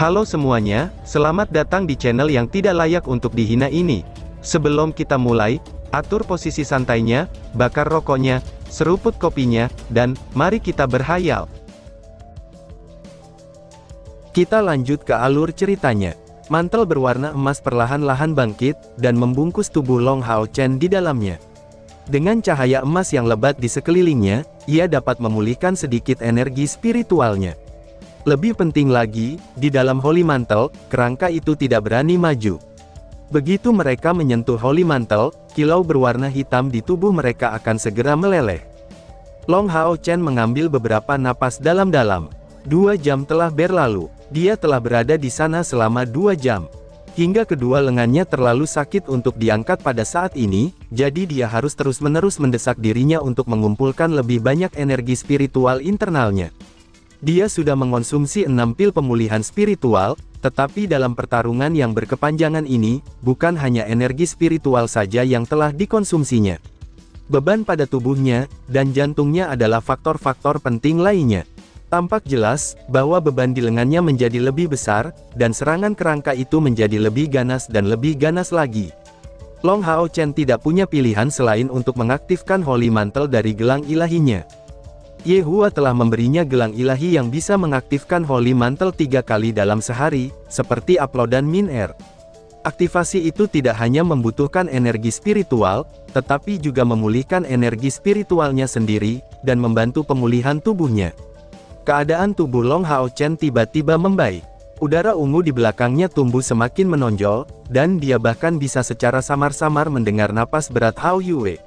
Halo semuanya, selamat datang di channel yang tidak layak untuk dihina ini. Sebelum kita mulai, atur posisi santainya, bakar rokoknya, seruput kopinya, dan mari kita berhayal. Kita lanjut ke alur ceritanya. Mantel berwarna emas perlahan-lahan bangkit, dan membungkus tubuh Long Hao Chen di dalamnya. Dengan cahaya emas yang lebat di sekelilingnya, ia dapat memulihkan sedikit energi spiritualnya. Lebih penting lagi, di dalam Holy Mantle, kerangka itu tidak berani maju. Begitu mereka menyentuh Holy Mantle, kilau berwarna hitam di tubuh mereka akan segera meleleh. Long Hao Chen mengambil beberapa napas dalam-dalam. 2 jam telah berlalu. Dia telah berada di sana selama 2 jam. Hingga kedua lengannya terlalu sakit untuk diangkat pada saat ini, jadi dia harus terus-menerus mendesak dirinya untuk mengumpulkan lebih banyak energi spiritual internalnya. Dia sudah mengonsumsi 6 pil pemulihan spiritual, tetapi dalam pertarungan yang berkepanjangan ini, bukan hanya energi spiritual saja yang telah dikonsumsinya. Beban pada tubuhnya, dan jantungnya adalah faktor-faktor penting lainnya. Tampak jelas, bahwa beban di lengannya menjadi lebih besar, dan serangan kerangka itu menjadi lebih ganas dan lebih ganas lagi. Long Hao Chen tidak punya pilihan selain untuk mengaktifkan Holy Mantle dari gelang ilahinya. Ye Hua telah memberinya gelang ilahi yang bisa mengaktifkan Holy Mantle 3 kali dalam sehari, seperti uploadan Min Air. Aktivasi itu tidak hanya membutuhkan energi spiritual, tetapi juga memulihkan energi spiritualnya sendiri, dan membantu pemulihan tubuhnya. Keadaan tubuh Long Hao Chen tiba-tiba membaik. Udara ungu di belakangnya tumbuh semakin menonjol, dan dia bahkan bisa secara samar-samar mendengar napas berat Hao Yue.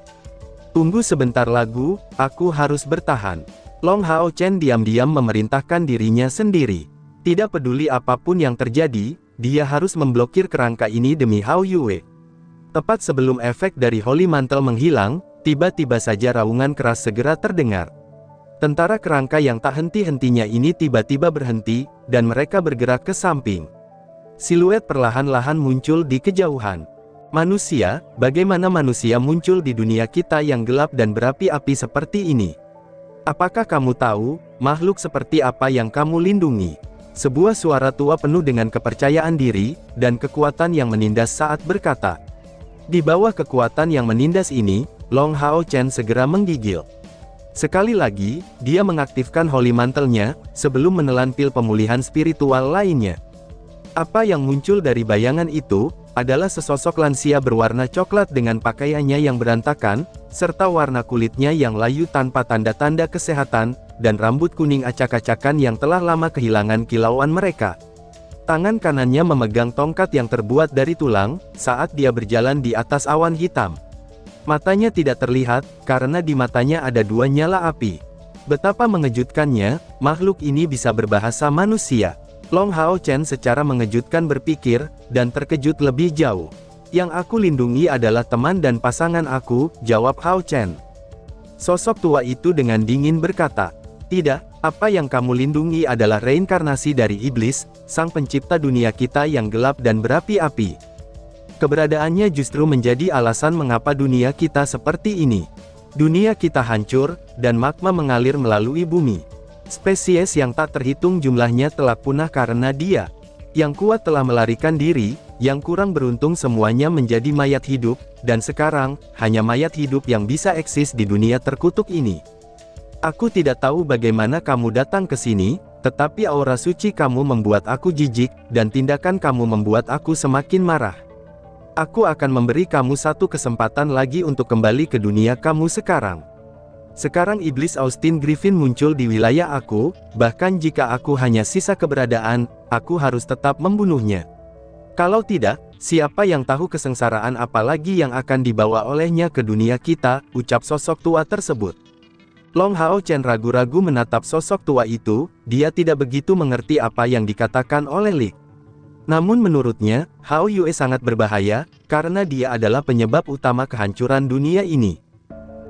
Tunggu sebentar lagu, aku harus bertahan. Long Hao Chen diam-diam memerintahkan dirinya sendiri. Tidak peduli apapun yang terjadi, dia harus memblokir kerangka ini demi Hao Yue. Tepat sebelum efek dari Holy Mantle menghilang, tiba-tiba saja raungan keras segera terdengar. Tentara kerangka yang tak henti-hentinya ini tiba-tiba berhenti, dan mereka bergerak ke samping. Siluet perlahan-lahan muncul di kejauhan. Manusia, bagaimana manusia muncul di dunia kita yang gelap dan berapi-api seperti ini? Apakah kamu tahu, makhluk seperti apa yang kamu lindungi? Sebuah suara tua penuh dengan kepercayaan diri, dan kekuatan yang menindas saat berkata. Di bawah kekuatan yang menindas ini, Long Hao Chen segera menggigil. Sekali lagi, dia mengaktifkan Holy Mantle-nya, sebelum menelan pil pemulihan spiritual lainnya. Apa yang muncul dari bayangan itu, adalah sesosok lansia berwarna coklat dengan pakaiannya yang berantakan, serta warna kulitnya yang layu tanpa tanda-tanda kesehatan, dan rambut kuning acak-acakan yang telah lama kehilangan kilauan mereka. Tangan kanannya memegang tongkat yang terbuat dari tulang, saat dia berjalan di atas awan hitam. Matanya tidak terlihat, karena di matanya ada 2 nyala api. Betapa mengejutkannya, makhluk ini bisa berbahasa manusia. Long Hao Chen secara mengejutkan berpikir, dan terkejut lebih jauh. Yang aku lindungi adalah teman dan pasangan aku, jawab Hao Chen. Sosok tua itu dengan dingin berkata, tidak, apa yang kamu lindungi adalah reinkarnasi dari iblis, sang pencipta dunia kita yang gelap dan berapi-api. Keberadaannya justru menjadi alasan mengapa dunia kita seperti ini. Dunia kita hancur, dan magma mengalir melalui bumi. Spesies yang tak terhitung jumlahnya telah punah karena dia. Yang kuat telah melarikan diri, yang kurang beruntung semuanya menjadi mayat hidup, dan sekarang, hanya mayat hidup yang bisa eksis di dunia terkutuk ini. Aku tidak tahu bagaimana kamu datang ke sini, tetapi aura suci kamu membuat aku jijik, dan tindakan kamu membuat aku semakin marah. Aku akan memberi kamu satu kesempatan lagi untuk kembali ke dunia kamu sekarang. Sekarang iblis Austin Griffin muncul di wilayah aku, bahkan jika aku hanya sisa keberadaan, aku harus tetap membunuhnya. Kalau tidak, siapa yang tahu kesengsaraan apa lagi yang akan dibawa olehnya ke dunia kita, ucap sosok tua tersebut. Long Hao Chen ragu-ragu menatap sosok tua itu, dia tidak begitu mengerti apa yang dikatakan oleh Li. Namun menurutnya, Hao Yue sangat berbahaya, karena dia adalah penyebab utama kehancuran dunia ini.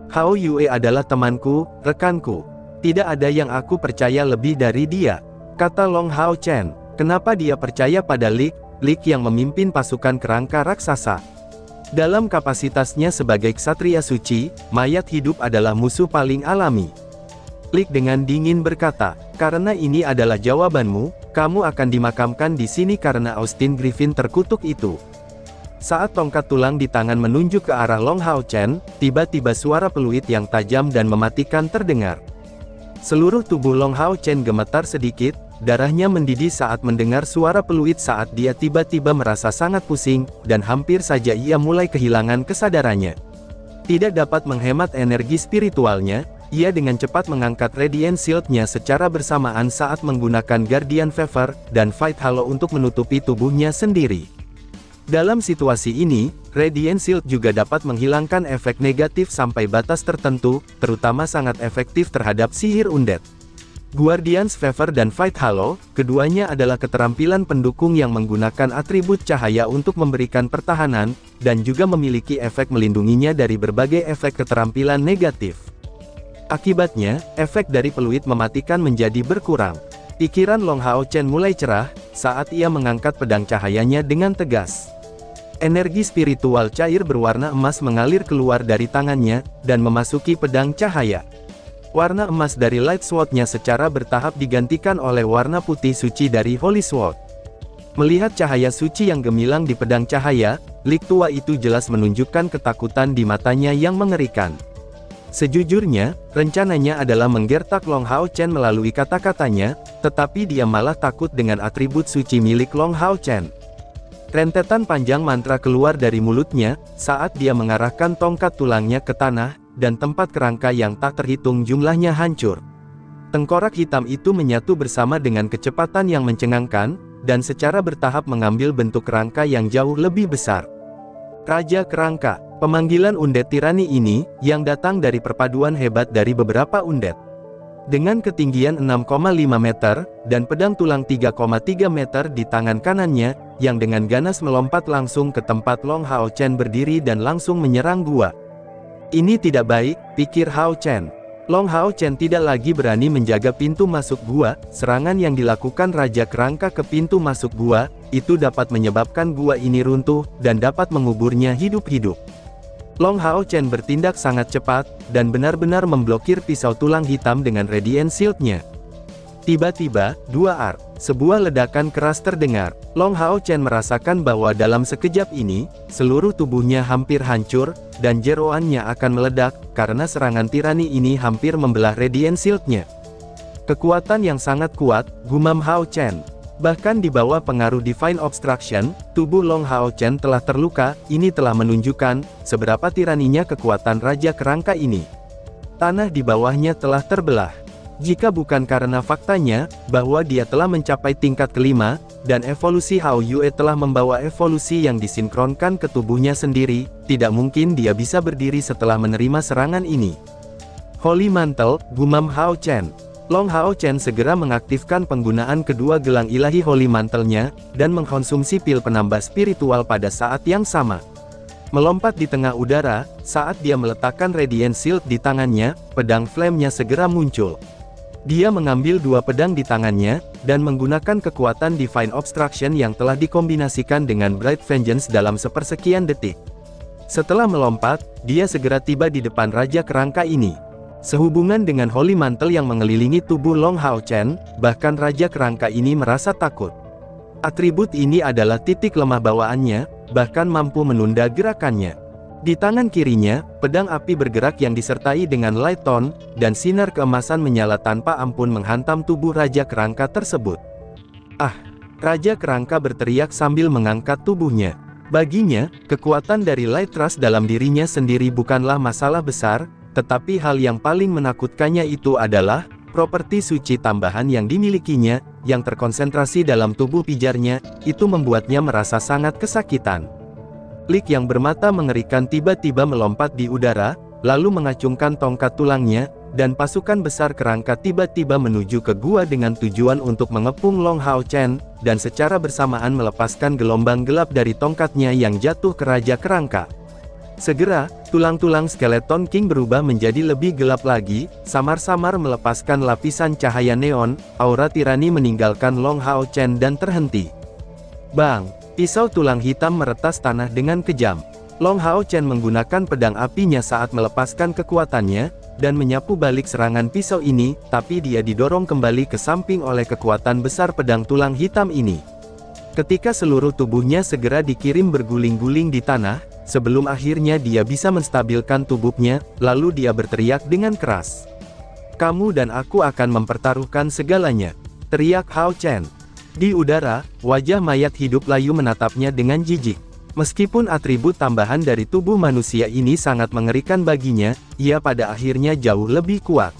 Hao Yue adalah temanku, rekanku. Tidak ada yang aku percaya lebih dari dia, kata Long Hao Chen. Kenapa dia percaya pada Li yang memimpin pasukan kerangka raksasa? Dalam kapasitasnya sebagai ksatria suci, mayat hidup adalah musuh paling alami. Li dengan dingin berkata, karena ini adalah jawabanmu, Kamu akan dimakamkan di sini karena Austin Griffin terkutuk itu. Saat tongkat tulang di tangan menunjuk ke arah Long Hao Chen, tiba-tiba suara peluit yang tajam dan mematikan terdengar. Seluruh tubuh Long Hao Chen gemetar sedikit, darahnya mendidih saat mendengar suara peluit saat dia tiba-tiba merasa sangat pusing, dan hampir saja ia mulai kehilangan kesadarannya. Tidak dapat menghemat energi spiritualnya, ia dengan cepat mengangkat Radiant Shield-nya secara bersamaan saat menggunakan Guardian Fever dan Fight Halo untuk menutupi tubuhnya sendiri. Dalam situasi ini, Radiant Shield juga dapat menghilangkan efek negatif sampai batas tertentu, terutama sangat efektif terhadap sihir undead. Guardian's Fever dan Fight Halo, keduanya adalah keterampilan pendukung yang menggunakan atribut cahaya untuk memberikan pertahanan, dan juga memiliki efek melindunginya dari berbagai efek keterampilan negatif. Akibatnya, efek dari peluit mematikan menjadi berkurang. Pikiran Long Hao Chen mulai cerah, saat ia mengangkat pedang cahayanya dengan tegas. Energi spiritual cair berwarna emas mengalir keluar dari tangannya, dan memasuki pedang cahaya. Warna emas dari Light Sword-nya secara bertahap digantikan oleh warna putih suci dari Holy Sword. Melihat cahaya suci yang gemilang di pedang cahaya, lik tua itu jelas menunjukkan ketakutan di matanya yang mengerikan. Sejujurnya, rencananya adalah menggertak Long Hao Chen melalui kata-katanya, tetapi dia malah takut dengan atribut suci milik Long Hao Chen. Rentetan panjang mantra keluar dari mulutnya, saat dia mengarahkan tongkat tulangnya ke tanah, dan tempat kerangka yang tak terhitung jumlahnya hancur. Tengkorak hitam itu menyatu bersama dengan kecepatan yang mencengangkan, dan secara bertahap mengambil bentuk kerangka yang jauh lebih besar. Raja Kerangka. Pemanggilan undead tirani ini, yang datang dari perpaduan hebat dari beberapa undead. Dengan ketinggian 6,5 meter, dan pedang tulang 3,3 meter di tangan kanannya, yang dengan ganas melompat langsung ke tempat Long Hao Chen berdiri dan langsung menyerang gua. Ini tidak baik, pikir Hao Chen. Long Hao Chen tidak lagi berani menjaga pintu masuk gua, serangan yang dilakukan Raja Kerangka ke pintu masuk gua, itu dapat menyebabkan gua ini runtuh, dan dapat menguburnya hidup-hidup. Long Hao Chen bertindak sangat cepat, dan benar-benar memblokir pisau tulang hitam dengan Radiant Shield-nya. Tiba-tiba, sebuah ledakan keras terdengar. Long Hao Chen merasakan bahwa dalam sekejap ini, seluruh tubuhnya hampir hancur, dan jeroannya akan meledak, karena serangan tirani ini hampir membelah Radiant Shield-nya. Kekuatan yang sangat kuat, gumam Hao Chen. Bahkan di bawah pengaruh Divine Obstruction, tubuh Long Hao Chen telah terluka, ini telah menunjukkan, seberapa tiraninya kekuatan Raja Kerangka ini. Tanah di bawahnya telah terbelah. Jika bukan karena faktanya, bahwa dia telah mencapai tingkat kelima, dan evolusi Hao Yue telah membawa evolusi yang disinkronkan ke tubuhnya sendiri, tidak mungkin dia bisa berdiri setelah menerima serangan ini. Holy Mantle, gumam Hao Chen. Long Hao Chen segera mengaktifkan penggunaan kedua gelang ilahi Holy Mantle-nya, dan mengkonsumsi pil penambah spiritual pada saat yang sama. Melompat di tengah udara, saat dia meletakkan Radiant Shield di tangannya, pedang flame-nya segera muncul. Dia mengambil dua pedang di tangannya, dan menggunakan kekuatan Divine Obstruction yang telah dikombinasikan dengan Bright Vengeance dalam sepersekian detik. Setelah melompat, dia segera tiba di depan Raja Kerangka ini. Sehubungan dengan Holy Mantle yang mengelilingi tubuh Long Hao Chen, bahkan Raja Kerangka ini merasa takut. Atribut ini adalah titik lemah bawaannya, bahkan mampu menunda gerakannya. Di tangan kirinya, pedang api bergerak yang disertai dengan light tone, dan sinar keemasan menyala tanpa ampun menghantam tubuh Raja Kerangka tersebut. Ah! Raja Kerangka berteriak sambil mengangkat tubuhnya. Baginya, kekuatan dari Light Trust dalam dirinya sendiri bukanlah masalah besar, tetapi hal yang paling menakutkannya itu adalah, properti suci tambahan yang dimilikinya, yang terkonsentrasi dalam tubuh pijarnya, itu membuatnya merasa sangat kesakitan. Lik yang bermata mengerikan tiba-tiba melompat di udara, lalu mengacungkan tongkat tulangnya, dan pasukan besar kerangka tiba-tiba menuju ke gua dengan tujuan untuk mengepung Long Hao Chen, dan secara bersamaan melepaskan gelombang gelap dari tongkatnya yang jatuh ke Raja Kerangka. Segera, tulang-tulang skeleton King berubah menjadi lebih gelap lagi, samar-samar melepaskan lapisan cahaya neon, aura tirani meninggalkan Long Hao Chen dan terhenti. Bang! Pisau tulang hitam meretas tanah dengan kejam. Long Hao Chen menggunakan pedang apinya saat melepaskan kekuatannya, dan menyapu balik serangan pisau ini, tapi dia didorong kembali ke samping oleh kekuatan besar pedang tulang hitam ini. Ketika seluruh tubuhnya segera dikirim berguling-guling di tanah, sebelum akhirnya dia bisa menstabilkan tubuhnya, lalu dia berteriak dengan keras. "Kamu dan aku akan mempertaruhkan segalanya," teriak Hao Chen. Di udara, wajah mayat hidup layu menatapnya dengan jijik. Meskipun atribut tambahan dari tubuh manusia ini sangat mengerikan baginya, ia pada akhirnya jauh lebih kuat.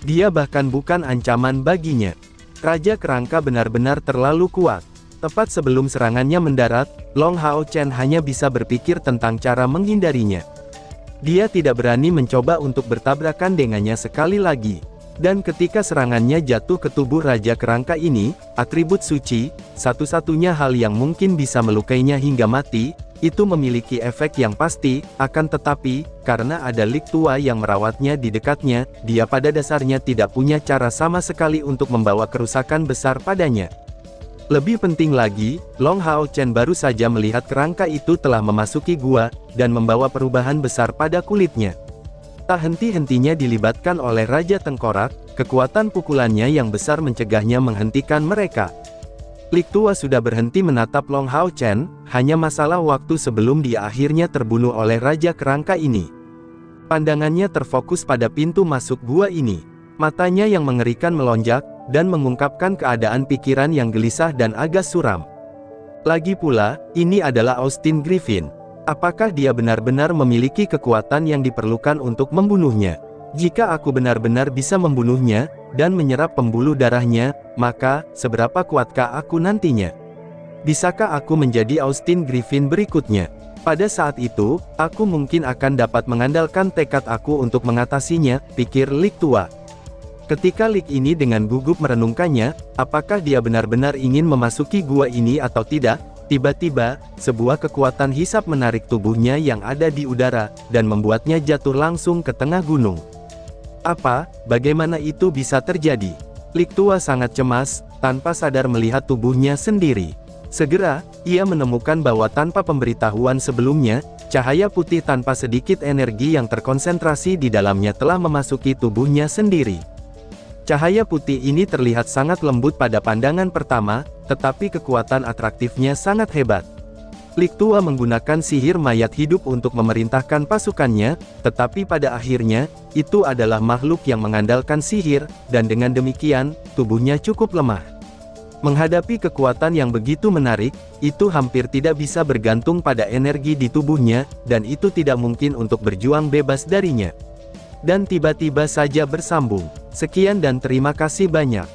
Dia bahkan bukan ancaman baginya. Raja Kerangka benar-benar terlalu kuat. Tepat sebelum serangannya mendarat, Long Hao Chen hanya bisa berpikir tentang cara menghindarinya. Dia tidak berani mencoba untuk bertabrakan dengannya sekali lagi. Dan ketika serangannya jatuh ke tubuh Raja Kerangka ini, atribut suci, satu-satunya hal yang mungkin bisa melukainya hingga mati, itu memiliki efek yang pasti, akan tetapi, karena ada Lik Tua yang merawatnya di dekatnya, dia pada dasarnya tidak punya cara sama sekali untuk membawa kerusakan besar padanya. Lebih penting lagi, Long Hao Chen baru saja melihat kerangka itu telah memasuki gua, dan membawa perubahan besar pada kulitnya. Tak henti-hentinya dilibatkan oleh Raja Tengkorak, kekuatan pukulannya yang besar mencegahnya menghentikan mereka. Lik Tua sudah berhenti menatap Long Hao Chen, hanya masalah waktu sebelum dia akhirnya terbunuh oleh Raja Kerangka ini. Pandangannya terfokus pada pintu masuk gua ini. Matanya yang mengerikan melonjak, dan mengungkapkan keadaan pikiran yang gelisah dan agak suram. Lagi pula, ini adalah Austin Griffin. Apakah dia benar-benar memiliki kekuatan yang diperlukan untuk membunuhnya? Jika aku benar-benar bisa membunuhnya, dan menyerap pembuluh darahnya, maka, seberapa kuatkah aku nantinya? Bisakah aku menjadi Austin Griffin berikutnya? Pada saat itu, aku mungkin akan dapat mengandalkan tekad aku untuk mengatasinya, pikir Lik Tua. Ketika Lik ini dengan gugup merenungkannya, apakah dia benar-benar ingin memasuki gua ini atau tidak? Tiba-tiba, sebuah kekuatan hisap menarik tubuhnya yang ada di udara, dan membuatnya jatuh langsung ke tengah gunung. Apa? Bagaimana itu bisa terjadi? Lik Tua sangat cemas, tanpa sadar melihat tubuhnya sendiri. Segera, ia menemukan bahwa tanpa pemberitahuan sebelumnya, cahaya putih tanpa sedikit energi yang terkonsentrasi di dalamnya telah memasuki tubuhnya sendiri. Cahaya putih ini terlihat sangat lembut pada pandangan pertama, tetapi kekuatan atraktifnya sangat hebat. Lik Tua menggunakan sihir mayat hidup untuk memerintahkan pasukannya, tetapi pada akhirnya, itu adalah makhluk yang mengandalkan sihir, dan dengan demikian, tubuhnya cukup lemah. Menghadapi kekuatan yang begitu menarik, itu hampir tidak bisa bergantung pada energi di tubuhnya, dan itu tidak mungkin untuk berjuang bebas darinya. Dan tiba-tiba saja bersambung. Sekian dan terima kasih banyak.